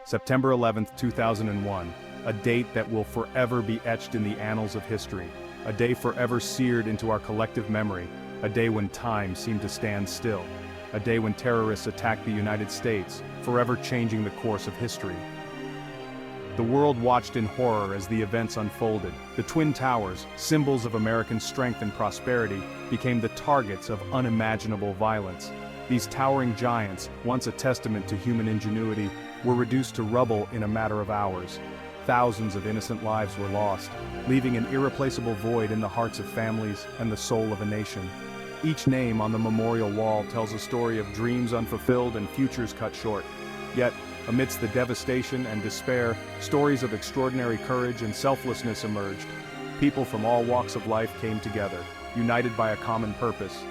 September 11, 2001, a date that will forever be etched in the annals of history, a day forever seared into our collective memory, a day when time seemed to stand still, a day when terrorists attacked the United States, forever changing the course of history. The world watched in horror as the events unfolded. The Twin Towers, symbols of American strength and prosperity, became the targets of unimaginable violence. These towering giants, once a testament to human ingenuity, were reduced to rubble in a matter of hours. Thousands of innocent lives were lost, leaving an irreplaceable void in the hearts of families and the soul of a nation. Each name on the memorial wall tells a story of dreams unfulfilled and futures cut short. Yet, amidst the devastation and despair, stories of extraordinary courage and selflessness emerged. People from all walks of life came together, united by a common purpose.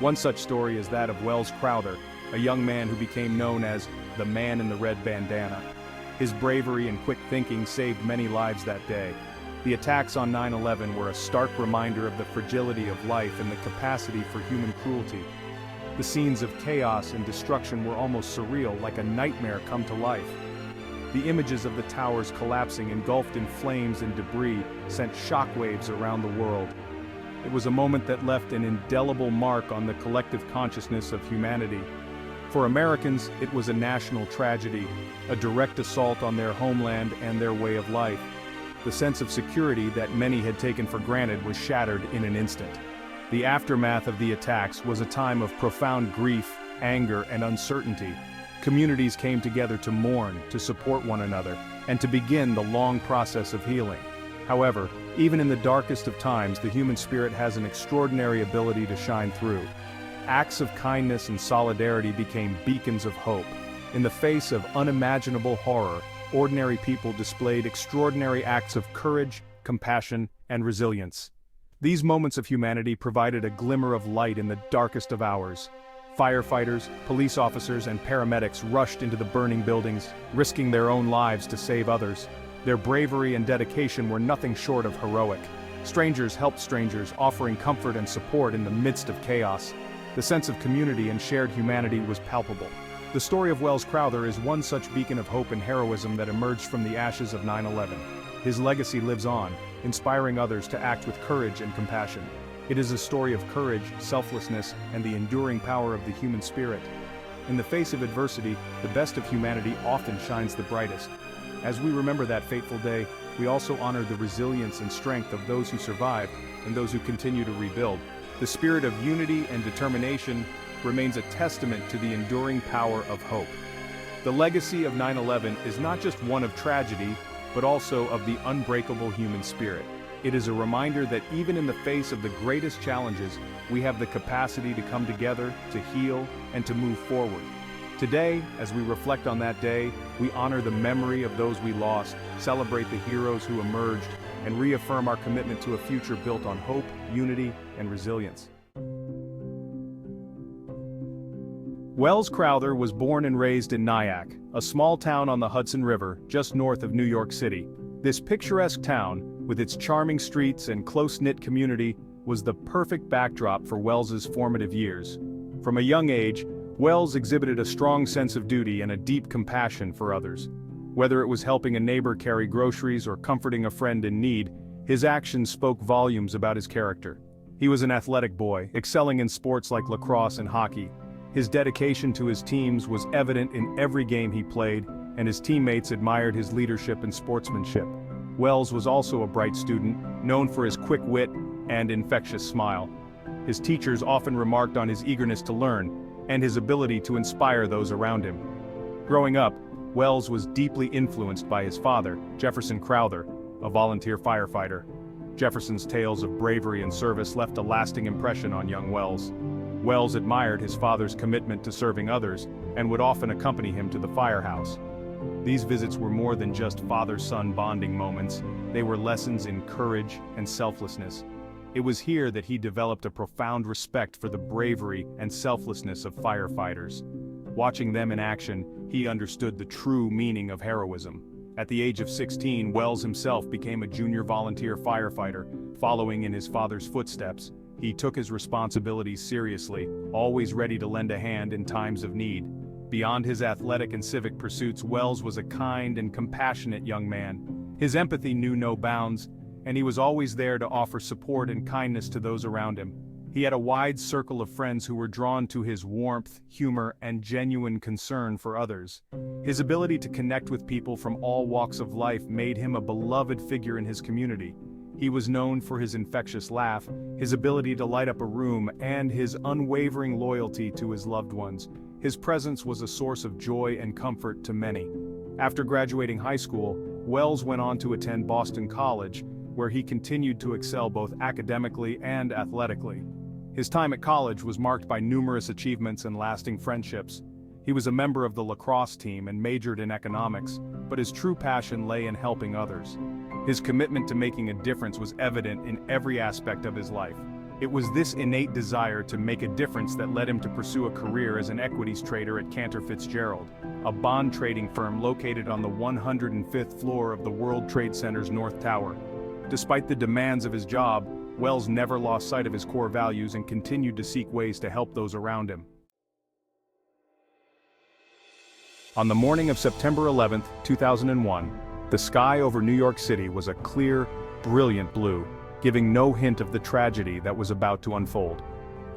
One such story is that of Wells Crowther, a young man who became known as the Man in the Red Bandana. His bravery and quick thinking saved many lives that day. The attacks on 9/11 were a stark reminder of the fragility of life and the capacity for human cruelty. The scenes of chaos and destruction were almost surreal, like a nightmare come to life. The images of the towers collapsing, engulfed in flames and debris, sent shockwaves around the world. It was a moment that left an indelible mark on the collective consciousness of humanity. For Americans, it was a national tragedy, a direct assault on their homeland and their way of life. The sense of security that many had taken for granted was shattered in an instant. The aftermath of the attacks was a time of profound grief, anger, and uncertainty. Communities came together to mourn, to support one another, and to begin the long process of healing. However, even in the darkest of times, the human spirit has an extraordinary ability to shine through. Acts of kindness and solidarity became beacons of hope. In the face of unimaginable horror, ordinary people displayed extraordinary acts of courage, compassion, and resilience. These moments of humanity provided a glimmer of light in the darkest of hours. Firefighters, police officers, and paramedics rushed into the burning buildings, risking their own lives to save others. Their bravery and dedication were nothing short of heroic. Strangers helped strangers, offering comfort and support in the midst of chaos. The sense of community and shared humanity was palpable. The story of Wells Crowther is one such beacon of hope and heroism that emerged from the ashes of 9/11. His legacy lives on, inspiring others to act with courage and compassion. It is a story of courage, selflessness, and the enduring power of the human spirit. In the face of adversity, the best of humanity often shines the brightest. As we remember that fateful day, we also honor the resilience and strength of those who survived and those who continue to rebuild. The spirit of unity and determination remains a testament to the enduring power of hope. The legacy of 9/11 is not just one of tragedy, but also of the unbreakable human spirit. It is a reminder that even in the face of the greatest challenges, we have the capacity to come together, to heal, and to move forward. Today, as we reflect on that day, we honor the memory of those we lost, celebrate the heroes who emerged, and reaffirm our commitment to a future built on hope, unity, and resilience. Wells Crowther was born and raised in Nyack, a small town on the Hudson River, just north of New York City. This picturesque town, with its charming streets and close-knit community, was the perfect backdrop for Wells's formative years. From a young age, Wells exhibited a strong sense of duty and a deep compassion for others. Whether it was helping a neighbor carry groceries or comforting a friend in need, his actions spoke volumes about his character. He was an athletic boy, excelling in sports like lacrosse and hockey. His dedication to his teams was evident in every game he played, and his teammates admired his leadership and sportsmanship. Wells was also a bright student, known for his quick wit and infectious smile. His teachers often remarked on his eagerness to learn, and his ability to inspire those around him. Growing up, Wells was deeply influenced by his father, Jefferson Crowther, a volunteer firefighter. Jefferson's tales of bravery and service left a lasting impression on young Wells. Wells admired his father's commitment to serving others, and would often accompany him to the firehouse. These visits were more than just father-son bonding moments, they were lessons in courage and selflessness. It was here that he developed a profound respect for the bravery and selflessness of firefighters. Watching them in action, he understood the true meaning of heroism. At the age of 16, Wells himself became a junior volunteer firefighter, following in his father's footsteps. He took his responsibilities seriously, always ready to lend a hand in times of need. Beyond his athletic and civic pursuits, Wells was a kind and compassionate young man. His empathy knew no bounds, and he was always there to offer support and kindness to those around him. He had a wide circle of friends who were drawn to his warmth, humor, and genuine concern for others. His ability to connect with people from all walks of life made him a beloved figure in his community. He was known for his infectious laugh, his ability to light up a room, and his unwavering loyalty to his loved ones. His presence was a source of joy and comfort to many. After graduating high school, Wells went on to attend Boston College, where he continued to excel both academically and athletically. His time at college was marked by numerous achievements and lasting friendships. He was a member of the lacrosse team and majored in economics, but his true passion lay in helping others. His commitment to making a difference was evident in every aspect of his life. It was this innate desire to make a difference that led him to pursue a career as an equities trader at Cantor Fitzgerald, a bond trading firm located on the 105th floor of the World Trade Center's North Tower. Despite the demands of his job, Wells never lost sight of his core values and continued to seek ways to help those around him. On the morning of September 11, 2001, the sky over New York City was a clear, brilliant blue, giving no hint of the tragedy that was about to unfold.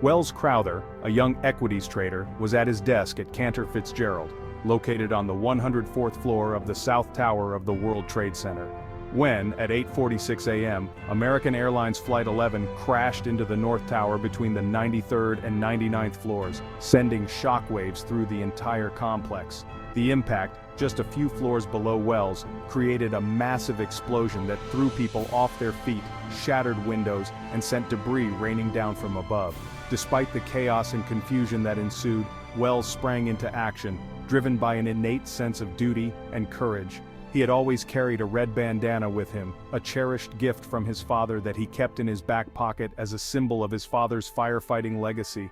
Wells Crowther, a young equities trader, was at his desk at Cantor Fitzgerald, located on the 104th floor of the South Tower of the World Trade Center, when, at 8:46 a.m., American Airlines Flight 11 crashed into the North Tower between the 93rd and 99th floors, sending shockwaves through the entire complex. The impact, just a few floors below Wells, created a massive explosion that threw people off their feet, shattered windows, and sent debris raining down from above. Despite the chaos and confusion that ensued, Wells sprang into action, driven by an innate sense of duty and courage. He had always carried a red bandana with him, a cherished gift from his father that he kept in his back pocket as a symbol of his father's firefighting legacy.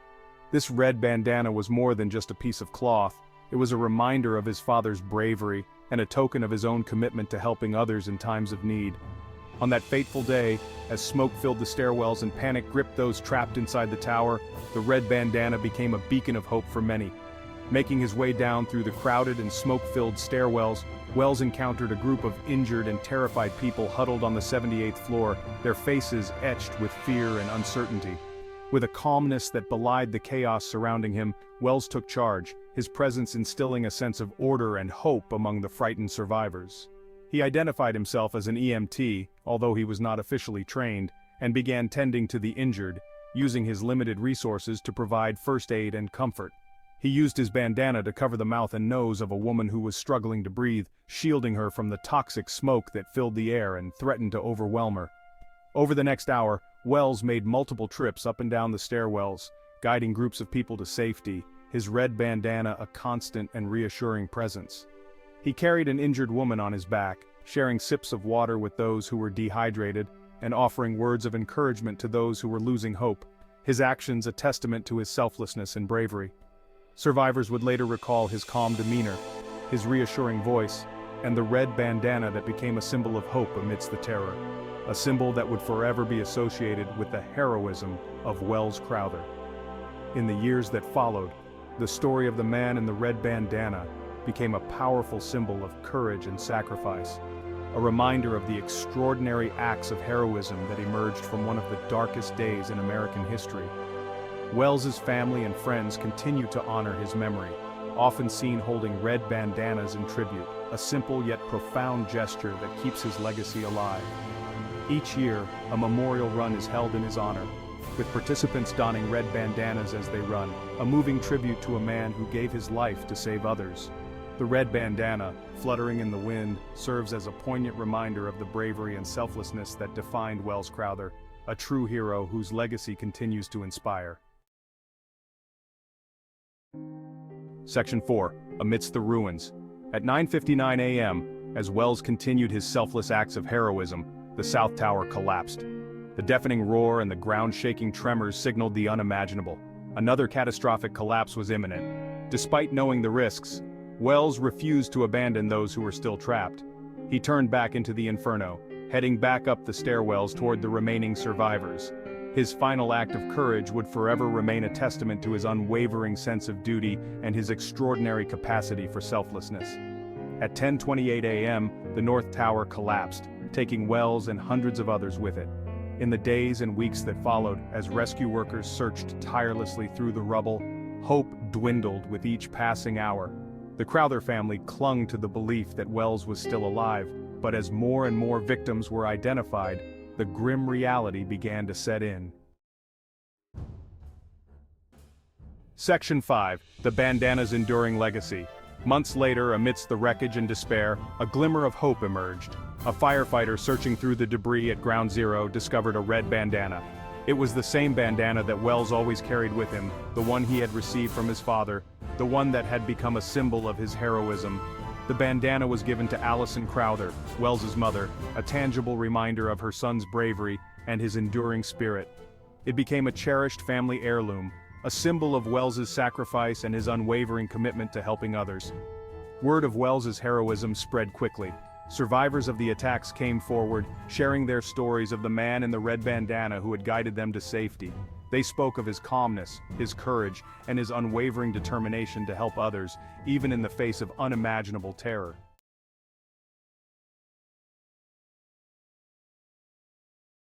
This red bandana was more than just a piece of cloth. It was a reminder of his father's bravery and a token of his own commitment to helping others in times of need. On that fateful day, as smoke filled the stairwells and panic gripped those trapped inside the tower, the red bandana became a beacon of hope for many. Making his way down through the crowded and smoke-filled stairwells, Wells encountered a group of injured and terrified people huddled on the 78th floor, their faces etched with fear and uncertainty. With a calmness that belied the chaos surrounding him, Wells took charge, his presence instilling a sense of order and hope among the frightened survivors. He identified himself as an EMT, although he was not officially trained, and began tending to the injured, using his limited resources to provide first aid and comfort. He used his bandana to cover the mouth and nose of a woman who was struggling to breathe, shielding her from the toxic smoke that filled the air and threatened to overwhelm her. Over the next hour, Wells made multiple trips up and down the stairwells, guiding groups of people to safety, his red bandana a constant and reassuring presence. He carried an injured woman on his back, sharing sips of water with those who were dehydrated and offering words of encouragement to those who were losing hope, his actions a testament to his selflessness and bravery. Survivors would later recall his calm demeanor, his reassuring voice, and the red bandana that became a symbol of hope amidst the terror, a symbol that would forever be associated with the heroism of Wells Crowther. In the years that followed, the story of the man in the red bandana became a powerful symbol of courage and sacrifice, a reminder of the extraordinary acts of heroism that emerged from one of the darkest days in American history. Wells's family and friends continue to honor his memory, often seen holding red bandanas in tribute, a simple yet profound gesture that keeps his legacy alive. Each year, a memorial run is held in his honor, with participants donning red bandanas as they run, a moving tribute to a man who gave his life to save others. The red bandana, fluttering in the wind, serves as a poignant reminder of the bravery and selflessness that defined Wells Crowther, a true hero whose legacy continues to inspire. Section 4. Amidst the ruins. At 9:59 a.m., as Wells continued his selfless acts of heroism, the South Tower collapsed. The deafening roar and the ground-shaking tremors signaled the unimaginable. Another catastrophic collapse was imminent. Despite knowing the risks, Wells refused to abandon those who were still trapped. He turned back into the inferno, heading back up the stairwells toward the remaining survivors. His final act of courage would forever remain a testament to his unwavering sense of duty and his extraordinary capacity for selflessness. At 10:28 a.m., the North Tower collapsed, taking Wells and hundreds of others with it. In the days and weeks that followed, as rescue workers searched tirelessly through the rubble, hope dwindled with each passing hour. The Crowther family clung to the belief that Wells was still alive, but as more and more victims were identified, the grim reality began to set in. Section 5. The Bandana's Enduring Legacy. Months later, amidst the wreckage and despair, a glimmer of hope emerged. A firefighter searching through the debris at Ground Zero discovered a red bandana. It was the same bandana that Wells always carried with him, the one he had received from his father, the one that had become a symbol of his heroism. The bandana was given to Allison Crowther, Wells's mother, a tangible reminder of her son's bravery and his enduring spirit. It became a cherished family heirloom, a symbol of Wells's sacrifice and his unwavering commitment to helping others. Word of Wells's heroism spread quickly. Survivors of the attacks came forward, sharing their stories of the man in the red bandana who had guided them to safety. They spoke of his calmness, his courage, and his unwavering determination to help others, even in the face of unimaginable terror.